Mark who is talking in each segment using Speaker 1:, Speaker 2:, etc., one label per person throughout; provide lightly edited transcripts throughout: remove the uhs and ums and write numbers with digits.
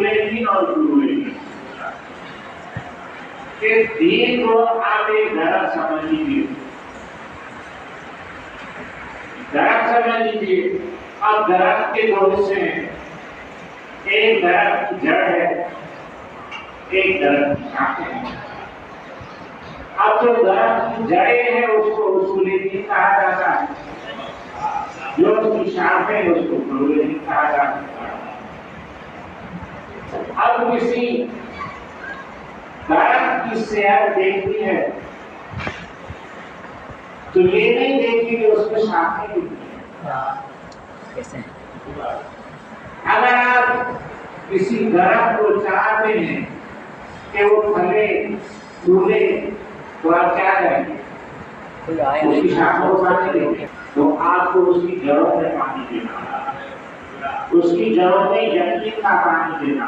Speaker 1: اصول دین اور ضرور دین کہ دین کو آپ ایک درخت سمجھ لیجیے، درخت سمجھ لیجیے. اب درخت کے دو حصے ہیں، ایک درخت کی جڑ ہے، ایک درخت کی شاخیں ہیں. اب جو درخت کی جڑیں ہیں اس کو اصول دین کہا جاتا ہے، جو اس کی شاخیں ہیں اس کو ضرور دین کہا جاتا ہے. اب کسی درخت کی صحت دیکھنی ہے تو یہ نہیں دیکھی کہ اس میں شاخیں کتنی ہیں. اگر آپ کسی درخت کو چاہتے ہیں کہ وہ پھلے پھولے تو آپ کیا کریں گے؟ اس کی شاخوں کو پانی دیں گے. تو آپ کو اس کی جڑوں میں پانی دینا، اس کی جڑوں میں یقین کا پانی دینا،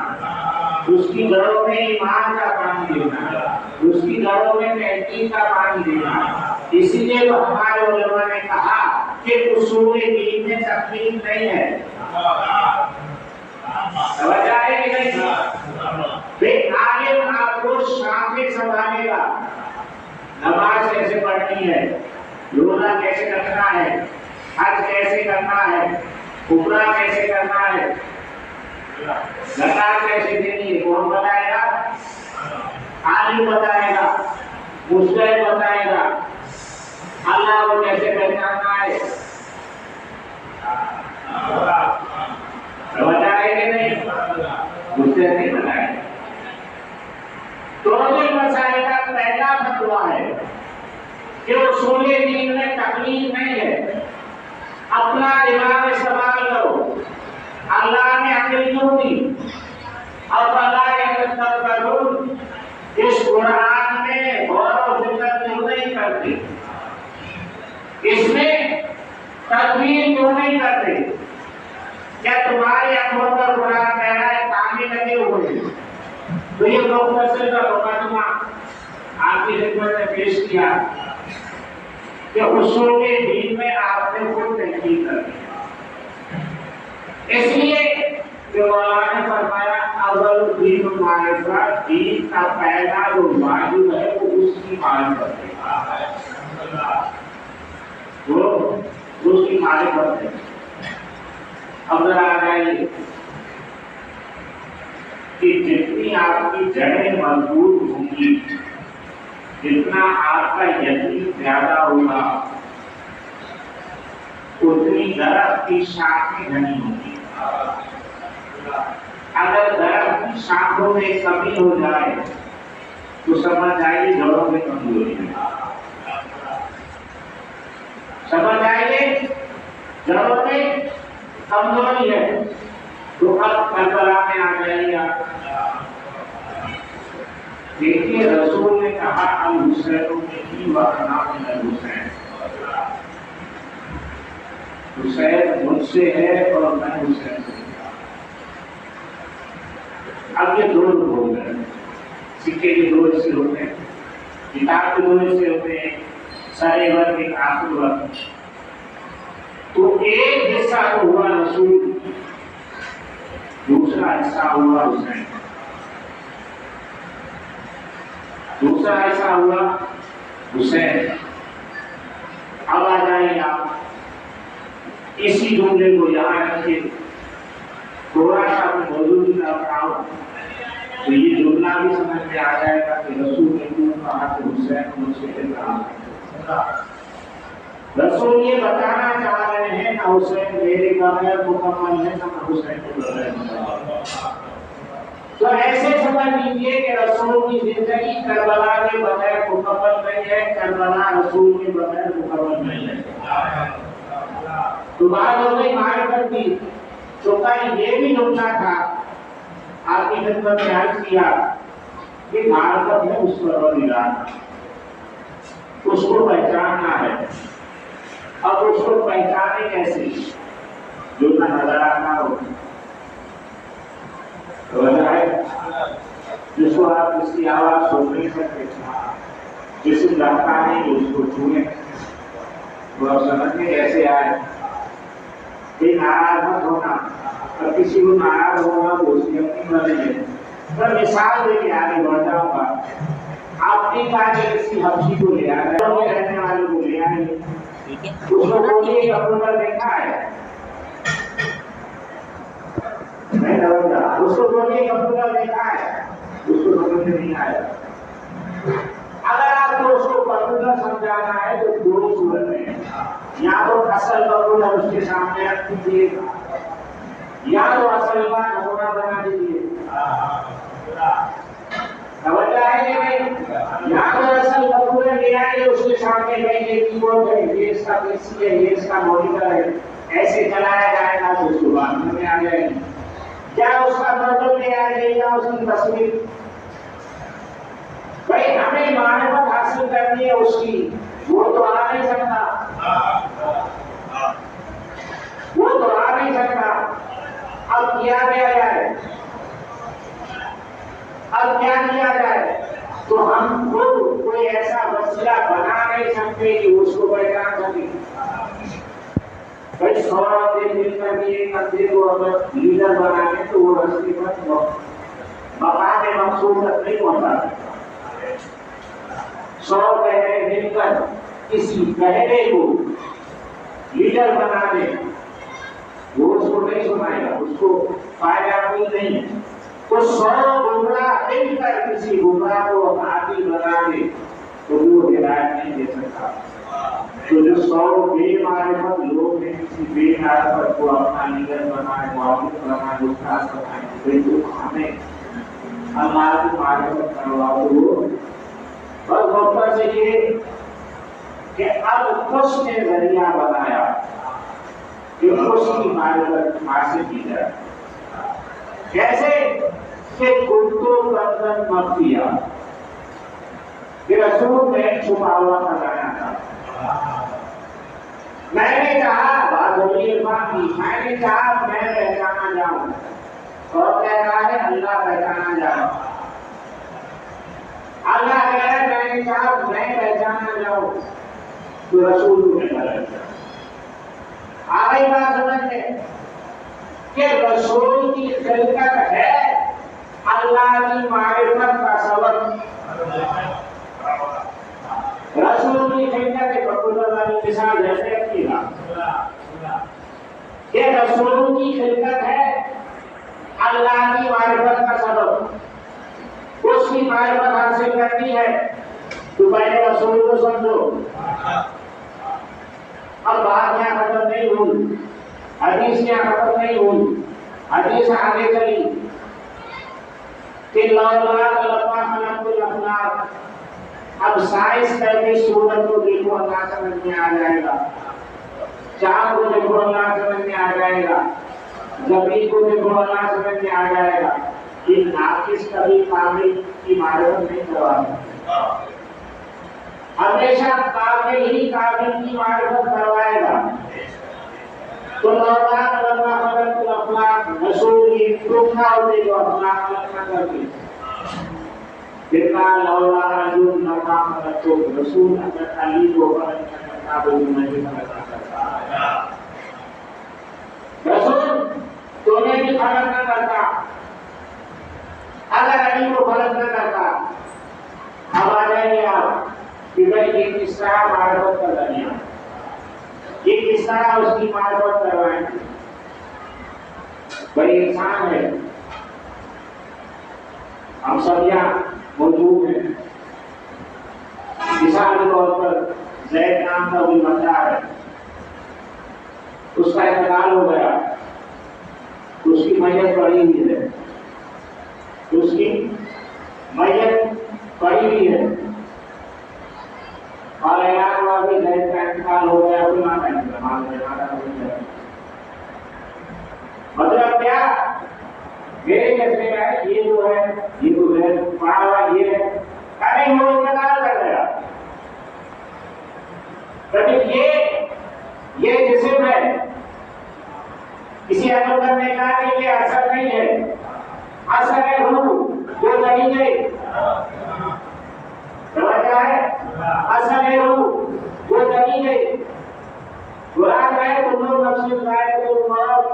Speaker 1: اس کی جڑوں میں ایمان کا پانی دینا، اس کی جڑوں میں تحقیق کا پانی دینا. اسی لیے تو ہمارے علماء نے کہا کہ اصول دین میں تکلیف نہیں ہے. سمجھ آئے کہ نہیں؟ عالم آپ کو شاخیں سنبھالے گا، نماز کیسے پڑھنی ہے، روزہ کیسے رکھنا ہے، حج کیسے کرنا ہے، عمرہ کیسے کرنا ہے، زکات کیسے دینی ہے، کون بتائے گا؟ عالم بتائے گا، مجتہد بتائے گا. اللہ کو کیسے پہچاننا ہے، بتائے کہ نہیں؟ مجتہد نہیں بتائے. دونوں مسائل کا پہلا فتویٰ ہے کہ اصول دین میں تکلیف نہیں ہے. اپنا دماغ استعمال کرو. اللہ نے عقل کیوں دی؟ اب اللہ کے تفکر اس قرآن میں غور و فکر کیوں نہیں کرتے؟ اس میں تدبیر کیوں نہیں کرتے؟ کیا تمہاری آنکھوں پر قرآن کہہ رہا ہے تانے لگے ہوئے ہیں؟ تو یہ مختصر کا مقدمہ آپ کی خدمت میں پیش کیا کہ اصول دین میں آپ نے خود تحقیق کر دی. اس لیے کہ مولانا نے فرمایا اول دین معرفت، دین کا پہلا جو واجب ہے وہ اس کی معرفت ہے، وہ اس کی معرفت ہے. اب ذرا آ جائیے کہ جتنی آپ کی جڑیں مضبوط ہوں گی، جتنا آپ کا یقین زیادہ ہوگا، اتنی درخت کی شاخیں گھنی ہوں گی. اگر درخت کی شاخوں میں کمی ہو جائے تو سمجھ آئیے جڑوں میں کمزوری ہے. سمجھ آئیے جڑوں میں کمزوری ہے. تو اب کربلا میں آ جائیے آپ. دیکھیے رسول نے کہا الحسین منی وانا من الحسین، حسین مجھ سے ہے اور میں حسین سے. اب یہ دو لوگ ہو گئے. سکے کے دو حصے ہوتے ہیں، کتاب کے دو حصے ہوتے ہیں، سارے وقت ایک آخر وقت. تو ایک حصہ تو ہوا رسول، دوسرا حصہ ہوا حسین. دوسرا حصہ ہوا حسین. اب آ جائیں آپ اسی جملے کو یہاں رکھیے، تھوڑا سا موضوع کی طرف آؤ تو یہ جملہ بھی سمجھ میں آ جائے گا کہ رسول نے کیوں کہا کہ حسین مجھ سے کہا. رسول یہ بتانا چاہ رہے ہیں نہ حسین میرے بغیر مکمل ہے نہ حسین کے بغیر مکمل. تو ایسے سمجھ لیجیے کہ رسول کی زندگی کربلا کے بغیر مکمل نہیں ہے، کربلا رسول کے بغیر مکمل نہیں ہے. تو بات ہو گئی معرفت کی. تو کل یہ بھی جملہ تھا آپ کی خدمت میں عرض کیا کہ معرفت ہے اس پر اور ارادہ، اس کو پہچاننا ہے. اب اس کو پہچانے کیسے؟ جو نہ نظر آنا ہو، وجہ ہے جس کو آپ اس کی آواز سن نہیں سکتے، جسم لگتا نہیں کہ اس کو چھوئیں، وہ آپ سمجھنے کیسے آئے. ناراض مت ہونا، اب کسی کو ناراض ہوگا تو اس کی اپنی مرضی ہے. پر مثال دے کے آگے بڑھ جاؤں گا. آپ نے کہا کہ کسی حبشی کو لے آئے رہنے والے کو لے آئے, اس کو بولیے کمپیوٹر دیکھا ہے, میں سمجھا, اس کو بولیے کمپیوٹر دیکھا ہے, اس کو سمجھ میں نہیں آیا. اگر آپ کو اس کو کمپیوٹر سمجھانا ہے تو دو صورت میں, یا تو اصل کمپیوٹر اس کے سامنے رکھ دیجیے, یا تو اصل کا نمونہ بنا دیجیے. توجہ ہے کہ نہیں؟ یا تو اصل کمپیوٹر لے آئیے, اس کے سامنے کہیں یہ کی بورڈ ہے, یہ اس کا پی سی ہے, یہ اس کا مانیٹر ہے, ایسے چلایا جائے گا تو اس کو بات میں آ جائے گی. کیا اس کا ماڈل لے آئیے یا اس کی تصویر. بھائی ہمیں معرفت حاصل کرنی ہے اس کی, وہ تو آ نہیں سکتا, وہ تو آ نہیں سکتا. اب کیا جائے, اب کیا کیا جائے, تو ہم خود کوئی ایسا وسیلہ بنا نہیں سکتے کہ اس کو پہچان سکے. بھائی 100 دن مل کر کے ایک بندے کو اگر لیڈر بنا لیں تو وہ رستے پر مقام مقصود تک نہیں پہنچا سکتا. 100 پہلے مل کر کسی پہلے کو لیڈر بنا دیں, وہ اس کو نہیں سنائے گا, اس کو فائدہ کوئی نہیں. تو 100 گمراہ مل کر کسی گمراہ کو عادل بنا دے تو وہ ہدایت نہیں دے سکتا. تو جو 100 بے معرفت لوگ ہیں کسی بے معرفت کو اپنا لیڈر بنائے, معاون بنائے, استاد بنائے, تو ہمیں اللہ کی معرفت کرواؤ. بس اوپر سے یہ کہ اب اس نے ذریعہ بنایا کہ اس کی معرفت حاصل کی جائے. کیسے کہ کنتو کنزن مخفیا, کہ رسول میں چھپا ہوا خزانہ تھا. میں نے کہا بات ہوئی عرفان کی, میں نے کہا میں پہچانا جاؤں, اور کہہ رہا ہے اللہ پہچانا جاؤں. اللہ کہہ رہا ہے میں نے کہا میں پہچانا جاؤں, تو رسول میں غلط ہے. آگے بات سمجھتے کہ رسول کی خلقت ہے اللہ کی معرفت کا سبب. رسول کی خلقت کے ساتھ جیسے کی کہ رسول کی خلقت ہے اللہ کی معرفت کا سبب. اس کی معرفت حاصل کرنی ہے تو پہلے رسول کو سمجھو. اب بات یہاں ختم نہیں ہوئی, حدیث یہاں ختم نہیں ہوئی. حدیث آگے چلی کہ لولا لما خلقت الافلاک. اب سائنس پہلے سورج کو دیکھو اللہ سمجھ میں آ جائے گا, چاند کو دیکھو اللہ سمجھ میں آ جائے گا, زمین کو دیکھو اللہ سمجھ میں آ جائے گا. یہ ناقص کبھی کامل کی معرفت نہیں کروا سکتا, ہمیشہ کامل ہی کامل کی معرفت کروائے گا. تو لولا لما خلقت الافلاک, رسول کی روکنا ہوتے جو افلاک نہ کرتے. کتنا لولا رجل نقام رسول, رسول اگر تعلیم ہو کر کتاب نہیں کرتا. رسول تو نے بھی خلق نہ کرتا اگر علی کو خلق نہ کرتا. اب آ جائیں آپ کہ بھائی یہ کس طرح معرفت کر دنیا, یہ کس طرح اس کی معرفت کروائیں. بھائی انسان ہے, ہم سب یہاں موجود ہیں. مثال کے طور پر زید نام کا کوئی بندہ ہے, اس کا انتقال ہو گیا, اس کی میت پڑی ہوئی ہے, اس کی میت پڑی ہوئی ہے, اور اعلان ہوا کہ زید کا انتقال ہو گیا, کوئی مانا نہیں. مطلب کیا, میرے کیسے ہے یہ جو ہے, یہ تو ہے پڑا ہوا یہ ہے, ارے وہ انتقال کر گیا. یہ جسم ہے, کسی عمل کرنے کا کہ یہ اثر نہیں ہے, اثر ہے روح جو نہیں گئی. سمجھا ہے, اثر ہے روح وہ نہیں گئی. قرآن ہے تم لوگ نفس ذائقۃ الموت,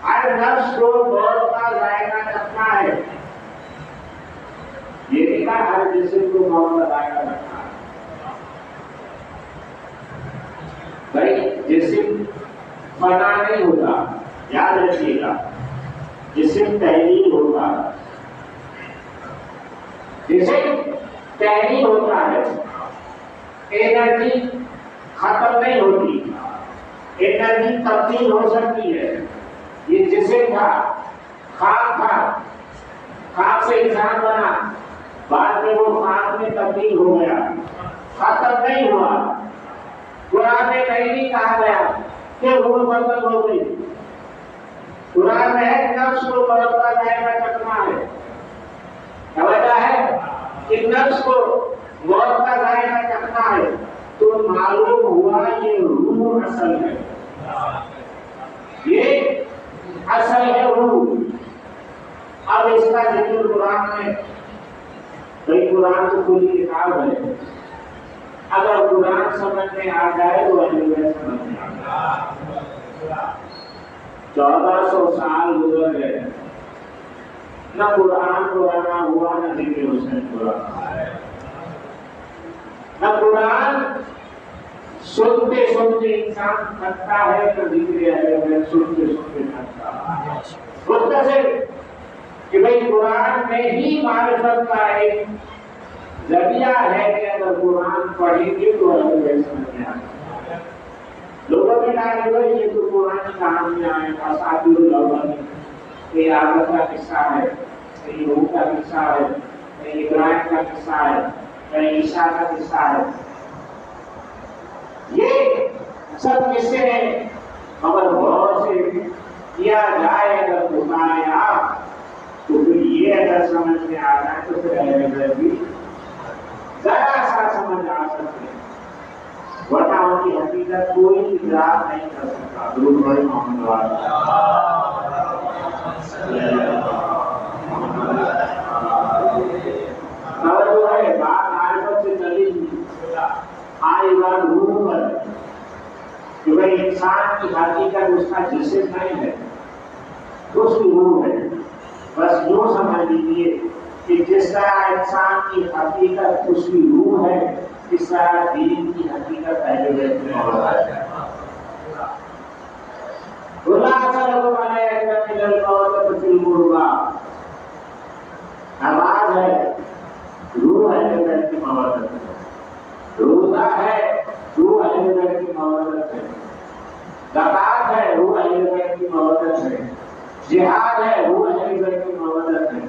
Speaker 1: ہر نفس کو موت کا ذائقہ چکھنا ہے. یہ نہیں کہا ہر جسم کو موت کا ذائقہ چکھنا ہے. بھائی جسم فنا نہیں ہوتا، یاد رکھیے گا. جسم تحلیل ہوتا ہے، جسم تحلیل ہوتا ہے. انرجی ختم نہیں ہوتی، انرجی تبدیل ہو سکتی ہے. یہ جسم تھا، خاک تھا، خاک سے انسان بنا، بعد میں وہ خاک میں تبدیل ہو گیا، ختم نہیں ہوا. قرآن میں کہیں نہیں کہا گیا کہ روح بدل ہو گئی. قرآن میں ہے نفس کو موت کا ذائقہ چکھنا ہے. کیا وجہ ہے کہ نفس کو موت کا ذائقہ چکھنا ہے؟ تو معلوم ہوا یہ روح اصل ہے، یہ اصل ہے روح. اب اس کا ذکر قرآن میں، بھائی قرآن تو کھلی کتاب ہے، اگر قرآن سمجھ میں آ جائے تو اہل بیت سمجھ میں آ جائے. 1400 سال گزر گئے، نہ قرآن پرانا ہوا نہ ذکر حسین پرانا. نہ قرآن سنتے سنتے انسان تھکتا ہے، نہ ذکر اہل بیت سنتے سنتے تھکتا ہے. مختصر کہ بھئی قرآن میں ہی معرفت کا ایک ذریعہ ہے کہ اگر قرآن پڑھیں گے تو اہل بیت سمجھ میں آ جائے. لوگوں نے کہا کہ یہ تو قرآن کی کہانیاں ہیں، اساطیر الاولین، یہ آدم کا قصہ ہے، یہ نوح کا قصہ ہے، یہ ابراہیم کا قصہ ہے، یہ عیسیٰ کا قصہ ہے. یہ سب قصے ہیں، مگر غور سے کیا جائے اگر مطالعہ تو پھر یہ اگر سمجھ میں آ جائے تو پھر اہل بیت بھی ذرا سا سمجھ آ سکتے ہیں، ورنہ ان کی حقیقت کوئی ادراک نہیں کر سکتا. درود بھائی محمد جو ہے بات معرفت سے چلی آئی بات روح پر کہ بھائی انسان کی حقیقت اس کا جسم نہیں ہے، اس کی روح ہے. بس یوں سمجھ لیجیے کہ جس طرح انسان کی حقیقت اس کی روح ہے، اس طرح دین کی حقیقت اہل بیت میں ہوتا ہے. اللہ صلی اللہ علیہ وسلم نماز ہے، روح اہل بیت کی مودت ہے. روزہ ہے، روح اہل بیت کی مودت ہے. زکات ہے، روح اہل بیت کی مودت ہے. جہاد ہے، روح اہل بیت کی مودت ہے.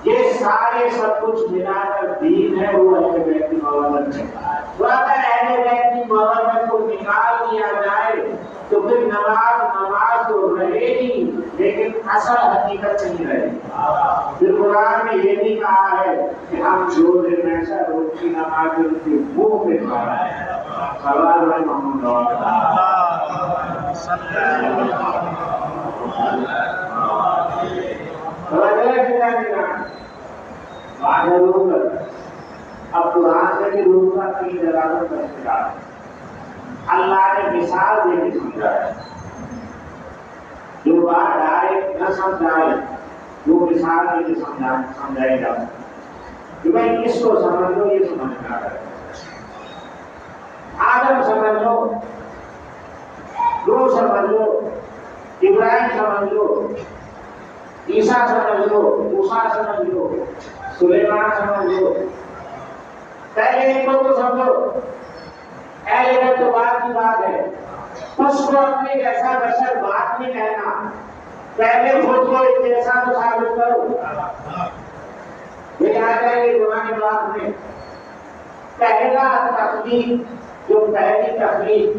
Speaker 1: یہ سارے سب کچھ ملا کر دین ہے، وہ اہل بیت کی مودت ہے. تو اگر اہل بیت کی مودت کو نکال دیا جائے تو پھر نماز تو رہے گی لیکن اصل حقیقت نہیں رہے گی. پھر قرآن میں یہ بھی کہا ہے کہ ہم جو دن ایسا روز کی نماز ان کے منہ پہ کھا ہے. سوال ہے محمد اب قرآن میں بھی روح کا کی دلالت کا اختیار ہے. اللہ نے مثال دے کے سمجھایا، جو بات ڈائریکٹ نہ سمجھائے وہ مثال دے کے سمجھائی جا سکتی کہ بھائی اس کو سمجھ لو، یہ سمجھ میں آ رہا ہے. آدم سمجھ لو، نوح سمجھ لو، ابراہیم سمجھ لو، عیسیٰ سمجھ لو، موسیٰ سمجھ لو، سلیمان سمجھ لو. پہلے ان کو تو سمجھو، اہل بیت تو بات کی بات ہے. اس کو اپنے جیسا بشر بات نہیں کہنا، پہلے خود کو ایک جیسا تو ثابت کرو. یہ آ جائے گی قرآن پاک میں. پہلا تخلیق، جو پہلی تخلیق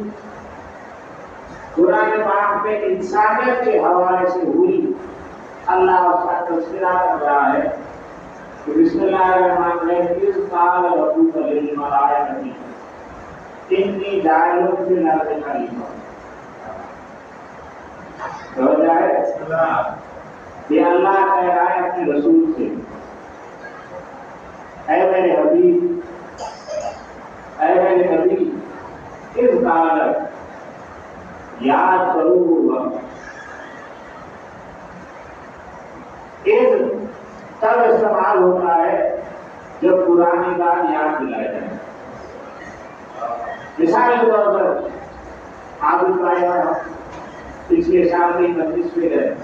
Speaker 1: قرآن پاک میں انسانیت کے حوالے سے ہوئی، اللہ اس کا تذکرہ کر رہا ہے کہ بسم اللہ الرحمن الرحیم اذ قال ربک للملائکۃ انی جاعل فی الارض خلیفہ. سمجھ جائے یہ اللہ کہہ رہا ہے اپنے رسول سے، اے میرے حبیب، اے میرے نبی، اذ قال، یاد کرو وہ وقت تب استعمال ہوتا ہے جب پرانی بات یاد دلائی جائے. مثال کے طور پر آپ پچھلے سال کی مجلس پہ گئے,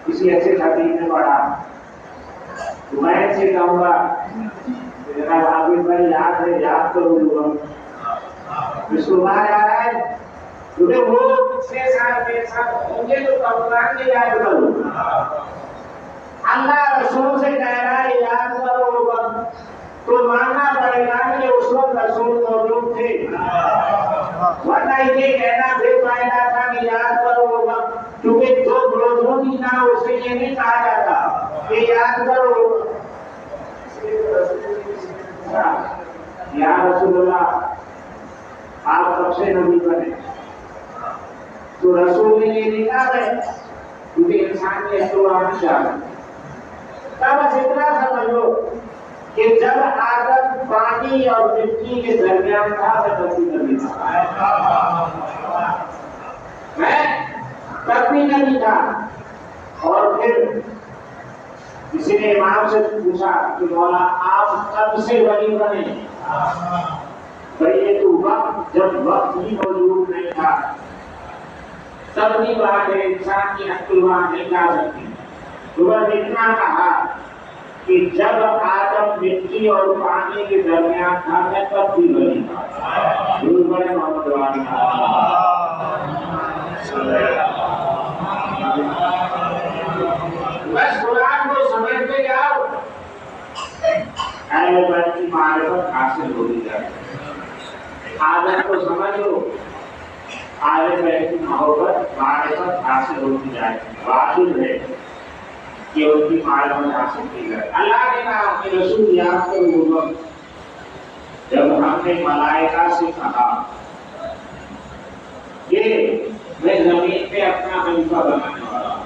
Speaker 1: کسی اچھے خطیب نے پڑھا, تو میں ان سے کہوں گا جناب عابد بھائی یاد ہے, یاد کرو اس کو مار آ رہا ہے, تمہیں وہ 6 سال 5 سال ہوں گے تو قرآن کے یاد کرو. اللہ رسول سے کہہ رہا ہے یاد کرو وہ وقت, تو ماننا پڑے گا کہ اس وقت رسول موجود تھے, ورنہ یہ کہنا بے فائدہ تھا کہ یاد کرو وہ وقت, کیونکہ جو موجود ہی نہ اسے یہ نہیں کہا جاتا کہ یاد کرو. یا رسول اللہ آپ کب سے نبی بنے, تو رسول نے یہ نہیں کہا ہے کیونکہ انسان کے اختیار نہیں جاتا. تب بس اتنا سمجھ لو کہ جب آدم پانی اور مٹی کے درمیان تھا تب بھی نبی تھا, میں تب بھی نبی تھا. اور پھر کسی نے امام سے پوچھا کہ مولا آپ کب سے ولی بنے؟ بھائی یہ تو وقت جب وقت ہی موجود نہیں تھا, تب بھی بات ہے, انسان کی اختیار نہیں جا سکتی. تو بس اتنا کہا کہ جب آدم مٹی اور پانی کے درمیان تھا میں تب بھی ولی تھا. ضرور بڑے محمد والی بس قرآن کو سمجھتے جاؤ, اہل بیت کی معرفت حاصل ہوتی جائے. آدم کو سمجھو, اہل بیت کی محبت معرفت حاصل ہوتی جائے. واجب ہے کہ ان کی معلومات حاصل کی جائے. اللہ نے کہا کہ رسول یاد کرو وہ وقت جب ہم نے ملائکہ سے کہا کہ میں زمین پہ اپنا خلیفہ بنانے والا ہوں,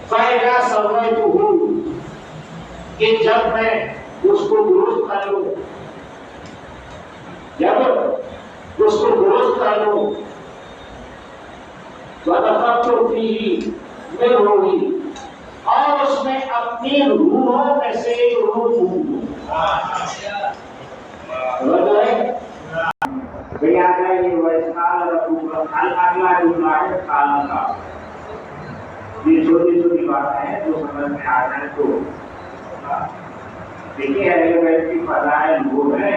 Speaker 1: فَإِذَا سَوَّيْتُهُ, کہ جب میں اس کو درست کر لوں, جب اس کو درست کر لوں, وَنَفَخْتُ فِيهِ مِنْ رُوحِي, اور اس میں اپنی روحوں میں سے روح ہوں. یاد ہے یہ ویسال رسول اگلا جملہ ہے کالا کا. یہ چھوٹی چھوٹی باتیں ہیں جو سمجھ میں آ جائیں تو دیکھیے اہل بیت کی فضائل وہ ہے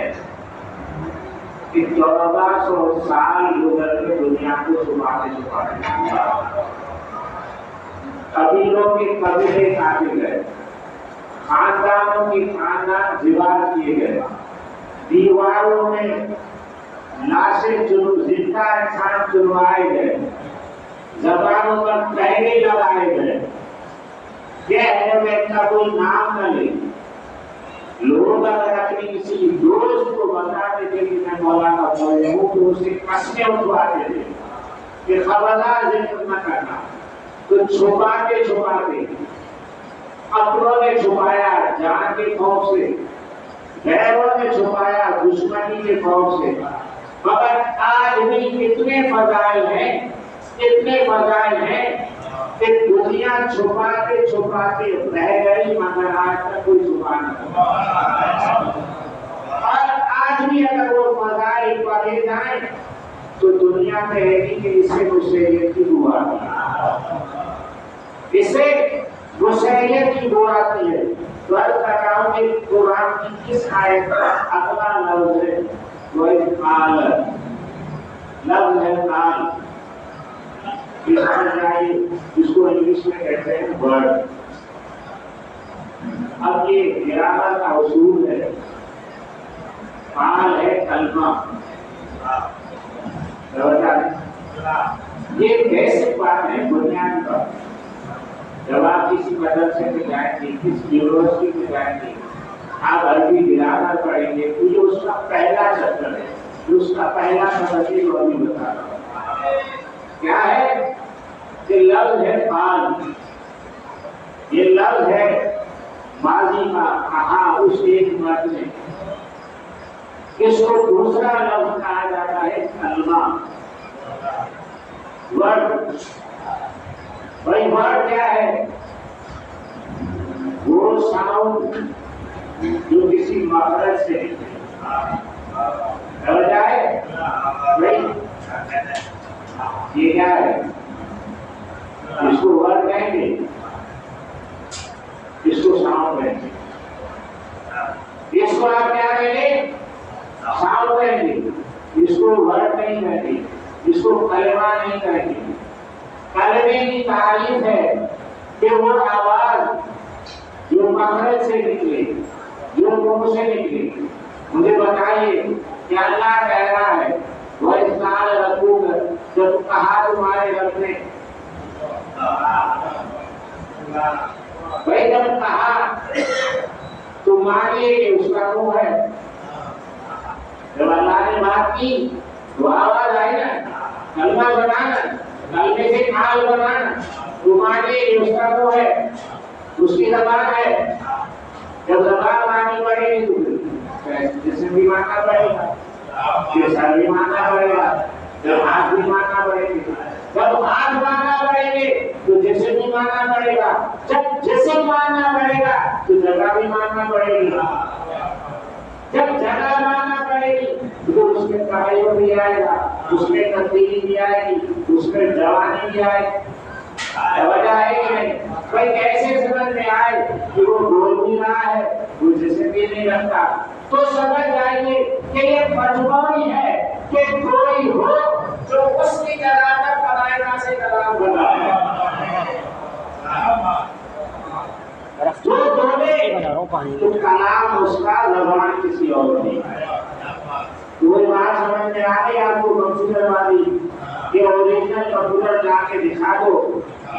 Speaker 1: کہ 1400 سال گزر کے دنیا کو چھپاتے چھپاتے قبیلوں کے قبیلے کاٹے گئے, خاندانوں کے خاندان دیوار کیے گئے, دیواروں میں لاشیں زندہ انسان چنوائے گئے, زبانوں پر پہرے لگائے گئے. یہ اہل بیت کا کوئی نام نہ لے. لوگ اگر اپنی کسی دوست کو بتا دیتے کہ میں مولانا بولے ہوں تو اسے قسمیں اٹھواتے تھے کہ خبردار ذکر نہ کرنا. تو چھپاتے چھپاتے اپنوں نے چھپایا جان کے خوف سے, غیروں نے چھپایا دشمنی کے خوف سے, مگر آج بھی اتنے فضائل ہیں, اتنے فضائل ہیں کہ دنیا چھپاتے چھپاتے رہ گئی مگر آج تک کوئی چھپا نہیں. اور آج بھی اگر وہ فضائل پڑھے جائیں تو دنیا میں ہے کہ اسے مسیحیت کی بو آتی ہے, اسے مسیحیت کی بو آتی ہے. تو بتاؤ کہ قرآن کی کس آیت کا اگلا لفظ ہے وہ قال, لفظ ہے قال. اس کو انگلش میں کہتے ہیں ورڈ. اب یہ گرامر کا اصول ہے, قال ہے کلمہ. یہ بیسک بات ہے, بنیادی بات. جب آپ کسی مدرسے میں جائیں گے, کسی یونیورسٹی میں جائیں گے, آپ عربی گرامر پڑھیں گے تو یہ اس کا پہلا چیپٹر ہے, اس کا پہلا سبق ہے جو ابھی بتا رہا ہوں. کیا ہے کہ لفظ ہے قال. یہ لفظ ہے ماضی کا, کہا اس ایک مرد نے. اس کو دوسرا لفظ کہا جاتا ہے کلمہ, ورڈ. بھائی ورڈ کیا ہے؟ وہ ساؤنڈ جو کسی مخرج سے توجہ ہے بھائی، یہ کیا ہے؟ اس کو ورڈ کہیں گے، اس کو ساؤنڈ کہیں گے، اس کو آپ کیا کہیں گے؟ ساؤنڈ کہیں گے، اس کو ورڈ نہیں کہیں گے، اس کو کلمہ نہیں کہیں گے۔ کلمے کی تعریف ہے کہ وہ آواز جو مخرج سے نکلے، جو منہ سے نکلے۔ مجھے بتائیے کہ اللہ کہہ رہا ہے وَإِذْ قَالَ رَبُّكَ، جب کہا تمہارے رب نے، بھائی جب کہا تمہاری اس کا منہ ہے، جب اللہ نے بات کی تو آواز آئی نا، کلمہ بنانا، کلمے سے کال بنانا، تمہاری اس کا منہ ہے، اس کی زبان ہے۔ جب زبان مانی پڑے گی تو جسم بھی ماننا پڑے گا، سر بھی ماننا پڑے گا، جب ہاتھ بھی ماننا پڑے گا، جب ہاتھ ماننا پڑے گے تو جسم بھی ماننا پڑے گا، جب جسم ماننا پڑے گا تو جگہ بھی ماننا پڑے گی، جب جگہ ماننا پڑے گی تو اس میں تغیر بھی آئے گا، اس میں تبدیلی بھی آئے گی، اس میں جوانی بھی آئے گی۔ توجہ ہے کہ نہیں؟ بھائی کیسے سمجھ میں آئے کہ وہ بول بھی رہا ہے، وہ جسم بھی نہیں رکھتا، تو سمجھ جائیے کہ یہ مجموعی ہے کہ کوئی ہو جو اس کی جگہ پر ملائکہ سے کلام بنا ہے، جو بولے تو کلام اس کا، زبان کسی اور کی۔ وہ بات سمجھ میں آ گئی آپ کو؟ کمپیوٹر والی کہ اوریجنل کمپیوٹر لا کے دکھا دو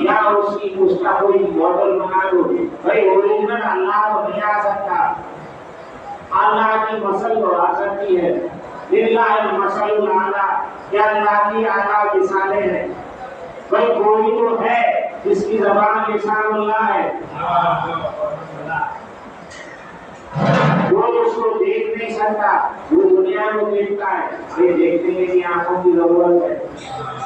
Speaker 1: یا اس کا کوئی ماڈل بنا دو۔ بھائی اوریجنل اللہ کو نہیں آ سکتا، اللہ کی مثل تو آ سکتی ہے، للہ المثل الاعلی، یا اللہ کی اعلیٰ مثالیں ہیں۔ بھائی کوئی تو ہے جس کی زبان لسان اللہ ہے، وہ اس کو دیکھ نہیں سکتا، وہ دنیا کو دیکھتا ہے۔ یہ دیکھنے کے لیے آنکھوں کی ضرورت ہے،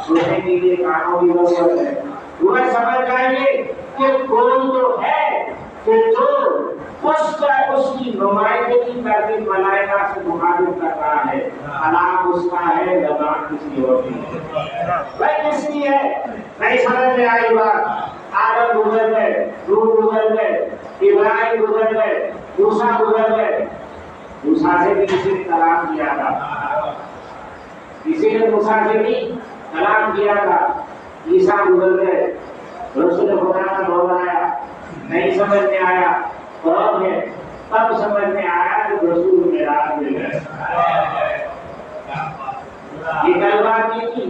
Speaker 1: سننے کے لیے کانوں کی ضرورت ہے۔ وہ سمجھ جائیں گے کہ کوئی تو ہے کہ جو اس کی نمائندگی کر کے ملائکہ سے مخاطب کر رہا ہے، کلام اس کا ہے، زبان کسی اور کی ہے۔ بھائی کس کی ہے؟ نہیں سمجھ میں آئی بات؟ آدم گزر گئے، نوح گزر گئے، ابراہیم گزر گئے، موسیٰ گزر گئے، موسیٰ سے بھی کسی نے کلام کیا تھا، کسی نے موسیٰ سے بھی کلام کیا تھا۔ عیسیٰ گزر گئے، رسول خدا کا دور آیا، نہیں سمجھ میں آیا، اور ہے تب سمجھ میں آیا کہ رسول معراج میں گئے۔ یہ کل بات کی تھی،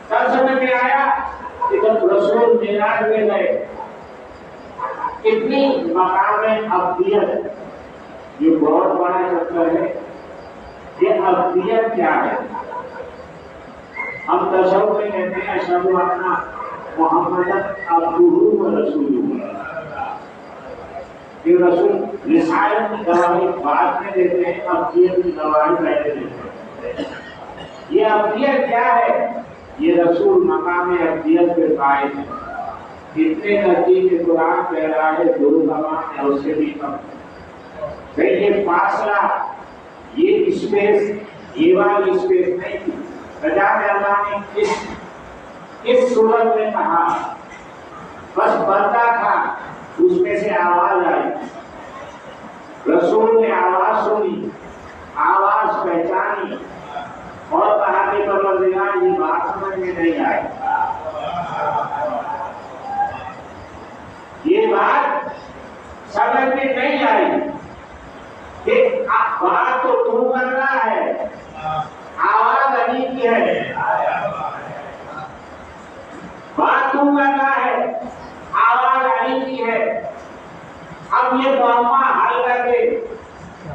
Speaker 1: تب سمجھ میں آیا کہ جب رسول معراج میں گئے، اتنی مقام ابدیت، یہ بہت بڑا چکر ہے۔ یہ ابدیت کیا ہے؟ ہم تصوف میں کہتے ہیں اشہد ان محمد عبدہ و رسولہ، یہ رسول رسالت کی گواہی بعد میں دیتے ہیں، ابدیت کی گواہی پہلے دیتے ہیں۔ یہ ابدیت کیا ہے؟ یہ رسول مقام ابدیت پہ قائم ہے۔ اتنے نزدیک قرآن کہہ رہا ہے دو زمان ہے، اس سے بھی کم۔ یہ فاصلہ، یہ اسپیس، یہ والی اسپیس نہیں تھی۔ بجائے اللہ نے اس صورت میں کہا، بس بندہ تھا، اس میں سے آواز آئی، رسول نے آواز سنی، آواز پہچانی اور کہا کہ پروردگار یہ بات سمجھ میں نہیں آئی، یہ بات سمجھ میں نہیں آئی کہ بات تو تو کر رہا ہے، آواز علی کی ہے، بات تو کر رہا ہے، آواز علی کی ہے۔ اب یہ معاملہ حل کر دے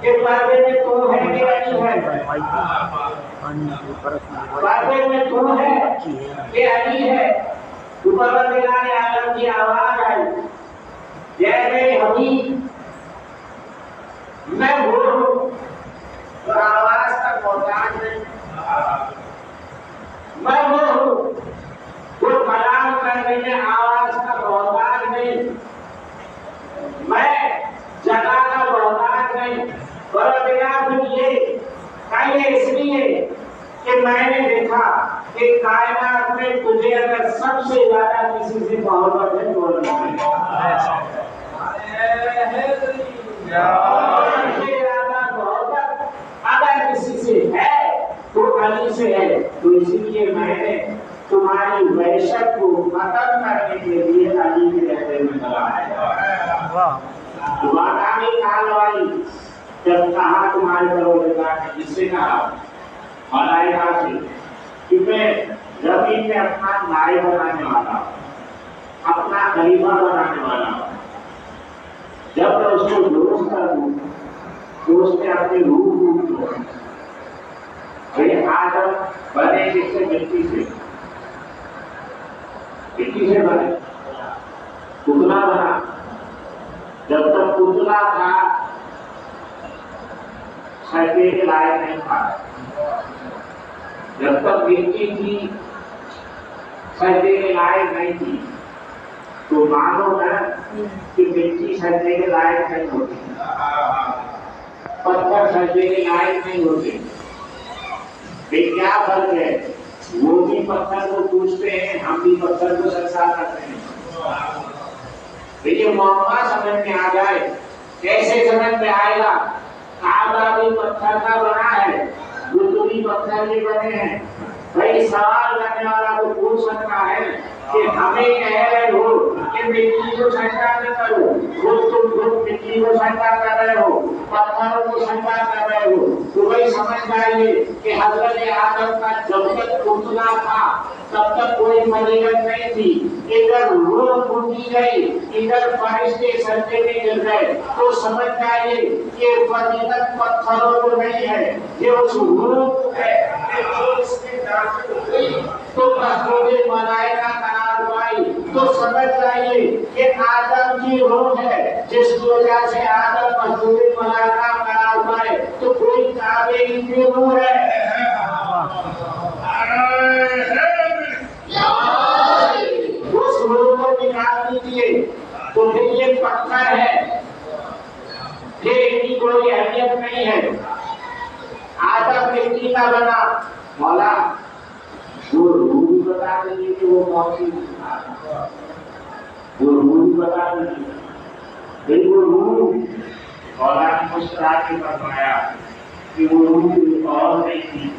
Speaker 1: کہ پردے میں تو ہے کہ علی ہے، پردے میں تو ہے کہ علی ہے۔ پروردگار عالم کی آواز آئی، جیسے حبیب میں وہ ہوں جو آواز کا محتاج نہیں، میں وہ ہوں جو کلام کرنے میں آواز کا محتاج نہیں، میں پہلے اس لیے کہ میں نے دیکھا کہ کائنات میں تجھے اگر سب سے زیادہ کسی سے محبت ہے تو اگر کسی سے ہے تو علی سے ہے، تو اسی لیے میں نے تمہاری وحشت کو ختم کرنے کے لیے علی کے رہتے میں چلایا۔ واقعی کال والی جب کہا تمہارے پروردگار نے، جس سے کہا ملائکہ سے کہ میں زمین میں اپنا نائب بنانے والا ہوں، اپنا خلیفہ بنانے والا ہوں، جب میں اس کو درست کر دوں تو اس میں اپنی روح دوں، آدم بنے جس سے مٹی سے بنے، پتلا بنا، جب تک پتلا تھا سجدے کے لائق نہیں تھا، جب تک مٹی تھی سجدے کے لائق نہیں تھی، تو مانو نا کہ مٹی سجدے کے لائق نہیں ہوتی، پتھر سجدے کے لائق نہیں ہوتے۔ کیا فرق ہے؟ وہ بھی پتھر کو پوچھتے ہیں، ہم بھی پتھر کو سجدہ کرتے ہیں۔ یہ معاملہ سمجھ میں آ جائے، کیسے سمجھ میں آئے گا؟ کعبہ بھی پتھر کا بنا ہے، وہ بھی پتھر کے بنے ہیں۔ بھائی سوال کرنے والا تو پوچھ سکتا ہے کہ ہمیں کہہ رہے ہو کہ مٹی کو سجدہ نہ کرو، تم خود مٹی کو سجدہ کر رہے ہو، پتھروں کو سجدہ کر رہے ہو، تو بھائی سمجھ جائیے کہ حضرت آدم کا جب تک پتلا تھا تب تک کوئی فضیلت نہیں تھی، ادھر روح پھوٹی گئی، ادھر فرشتے سجدے میں گر گئے، تو سمجھ جائیے کہ فضیلت پتھروں کو نہیں ہے، یہ اس روح کو ہے کہ جو اس میں داخل ہوئی تو مسجود ملائکہ قرار پائی۔ تو سمجھ جائیے کہ آدم کی روح ہے جس کی وجہ سے آدم مسجود ملائکہ قرار پائے، تو کوئی کعبے کی روح ہے۔ اس روح کو نکال دیجیے تو پھر یہ پتھر ہے، یہ ان کی کوئی اہمیت نہیں ہے۔ آدم مٹی کا بنا، مولا وہ روح بھی بتا دیجیے کہ وہ کون سی، وہ روح بھی بتا دیجیے، وہ روح مولا نے مسکرا کے فرمایا کہ وہ روح اور نہیں تھی،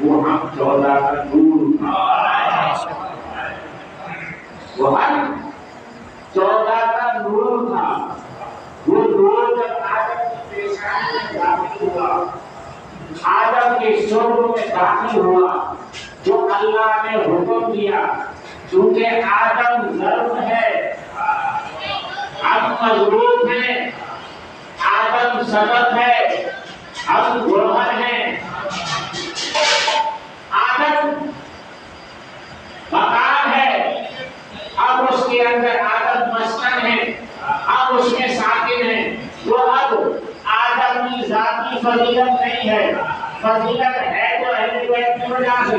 Speaker 1: وہ ہم 14 کا نور تھا، وہ ہم 14 کا نور تھا۔ وہ نور جب آدم کی پیشانی میں داخل ہوا، آدم کے شعبوں میں داخل ہوا، جو اللہ نے حکم دیا، چونکہ آدم ظرف ہے، ہم مضبوط ہیں، آدم سبب ہے، ہم گوہر ہیں، آدم مکان ہے، اب اس کے اندر آدم مسکن ہے، اب اس میں ساکن ہے، وہ اب آدم کی ذاتی فضیلت نہیں ہے، فضیلت ہے تو اہل بیت کی وجہ سے۔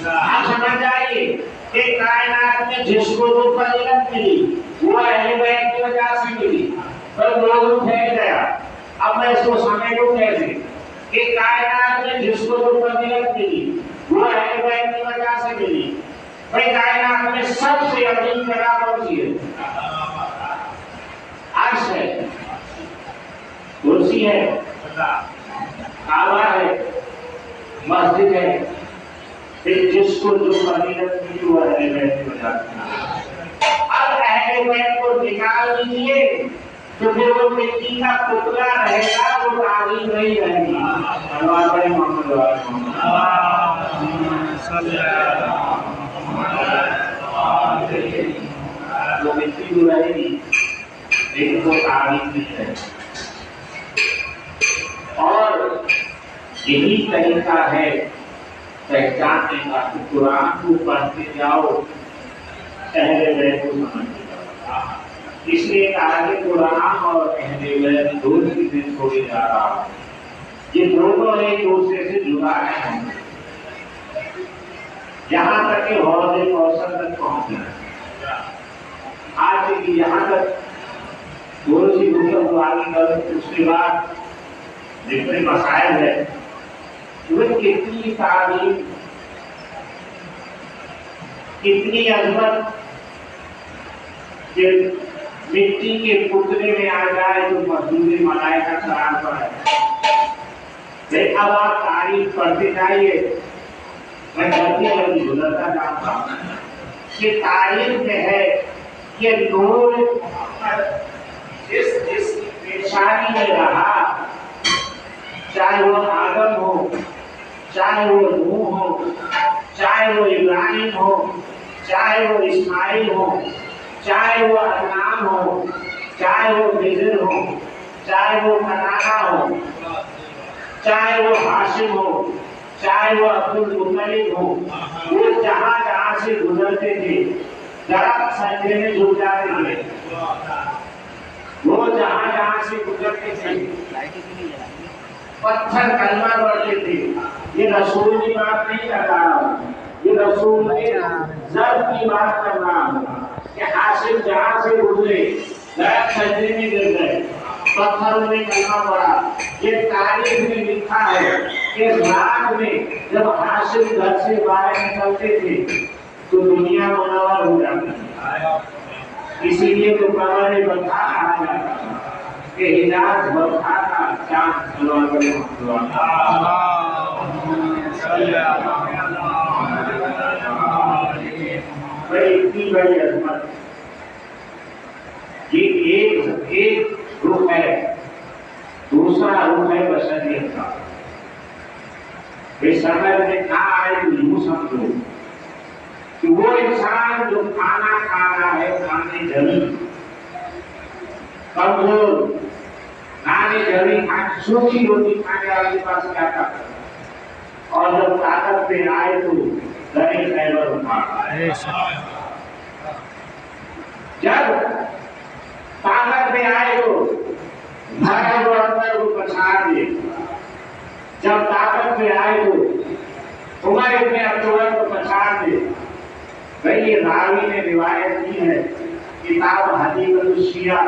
Speaker 1: آپ سمجھ جائیے کہ کائنات میں جس کو جو فضیلت ملی وہ اہل بیت کی وجہ سے ملی، پر لوگ پھینک گیا۔ اب میں اس کو سمجھوں کیسے کہ کائنات میں جس کو جو فضیلت ملی وہ اہل بیت کی وجہ سے ملی۔ بھائی کائنات میں سب سے عظیم جگہ کون سی ہے؟ عرش ہے، کرسی ہے، کعبہ ہے، مسجد ہے، پھر جس کو جو فضیلت ملی وہ اہل بیت کی وجہ سے۔ اب اہل بیت کو نکال دیجیے تو پھر وہ مٹی کا پتلا رہے گا، وہ تعظیم نہیں رہے گی۔ اللہ پڑھے محمد وہ مٹی جو رہے گی لیکن وہ تعظیم نہیں رہے گی۔ اور یہی طریقہ ہے پہچاننے کا کہ قرآن کو پڑھتے جاؤ، اہل بیت کو سمجھتے جاؤ۔ اس لیے کہا کہ قرآن اور اہل بیت دونوں چیزیں چھوڑے جا رہا ہے، یہ دونوں ایک دوسرے سے جڑا ہے، یہاں تک کہ حوض کوثر تک پہنچ جائے۔ آج یہاں تک تھوڑی سی گفتگو آگے کر، اس کے بعد جتنے مسائل ہے وہ کتنی تعلیم، کتنی عظمت کہ مٹی کے پتلے میں آ جائے تو مزدوری ملائکہ قرار پر ہے۔ اب آپ تاریخ پڑھتے جائیے، میں جلدی گزرتا جاتا ہوں کہ تاریخ میں ہے کہ نور جس پیشانی میں رہا، چاہے وہ آدم ہو، چاہے وہ نوح ہو، چاہے وہ ابراہیم ہو، چاہے وہ اسماعیل ہو، چاہے وہ عدنان ہو، چاہے وہ خضر ہو، چاہے وہ کنعانہ ہو، چاہے وہ ہاشم ہو، چاہے وہ عبد المطلب ہو، وہ جہاں جہاں سے گزرتے تھے درخت سجدے میں جھک جاتے تھے، وہ جہاں جہاں سے گزرتے تھے پتھر کلمہ پڑھتے تھے۔ یہ رسول کی بات نہیں کر رہا ہوں، یہ رسول کے ضرب کی بات کر رہا ہوں کہ حاصل جہاں سے گزرے درخت سجدے میں گر گئے، پتھروں میں کلمہ پڑھا۔ یہ تاریخ میں لکھا ہے کہ رات میں جب حاصل گھر سے باہر نکلتے تھے تو دنیا منور ہو جاتی تھی، اسی لیے تو قمر بدخا کہا جاتا تھا کہ حجاز بدخا کا چاند انور اتنی بڑی عظمت، یہ ایک رخ ہے۔ دوسرا رخ ہے بشریت کا۔ اس سمجھ میں نہ آئے تو یوں سمجھو کہ وہ انسان جو کھانا کھا رہا ہے کھانے جلی کمزور، کھانے جلی کھانے سوکھی روٹی کھانے والے کے پاس کیا تھا، اور جب طاقت پہ آئے تو گھر خیبر اٹھا ہے۔ جب طاقت پہ آئے تو گھر کو اندر کو پچھاڑ دے، جب طاقت پہ آئے تو عمر ابن عبداللہ کو پچھاڑ دے۔ بھئی یہ راوی نے روایت کی ہے، کتاب حدیث الشیعہ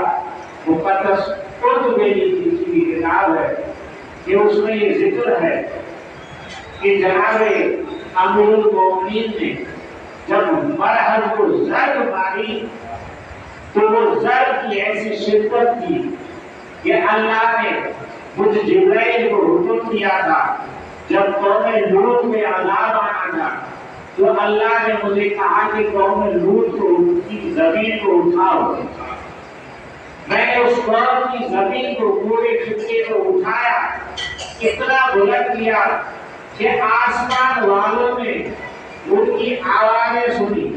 Speaker 1: مقدس قرطبی کی کتاب ہے کہ اس میں یہ ذکر ہے کہ جناب امیر المومنین نے جب مرحل کو ضرب ماری تو وہ ضرب کی ایسی شدت کی کہ اللہ نے مجھ جبرائیل کو حکم دیا تھا جب قوم لوط میں عذاب آنا تھا تو اللہ نے مجھے کہا کہ قوم لوط کو کی زمین کو اٹھاؤ۔ میں نے اس قوم کی زمین کو پورے خطے کو اٹھایا، اتنا بلند کیا کہ آسمان والوں نے ان کی آوازیں سنی،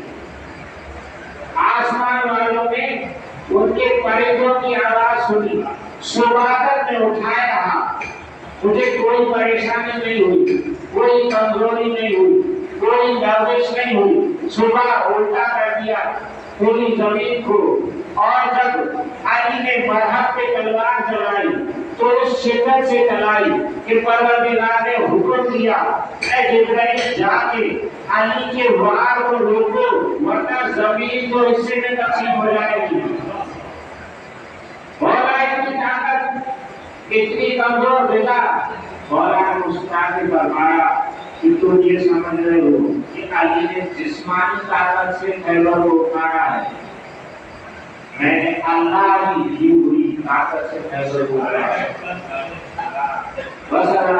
Speaker 1: آسمان والوں نے ان کے پرندوں کی آواز سنی، صبح میں اٹھائے رہا، مجھے کوئی پریشانی نہیں ہوئی، کوئی کمزوری نہیں ہوئی، کوئی لرزش نہیں ہوئی، صبح الٹا کر دیا پوری زمین کو۔ اور جب علی نے مرحب پہ تلوار چلائی تو اس شدت سے چلائی کہ پروردگار نے حکم دیا اے جبرائیل جا کے علی کے وار کو روکو ورنہ زمین کو حصے میں تقسیم ہو جائے گی۔ مولا کی طاقت اتنی کمزور بھیجا، مولا نے مسکرا کے فرمایا کہ تم یہ سمجھ رہے ہو کہ علی نے جسمانی طاقت سے خیبر کو اٹھایا ہے، میں نے اللہ کی دی ہوئی طاقت سے خیبر کو اٹھایا ہے۔ بس اگر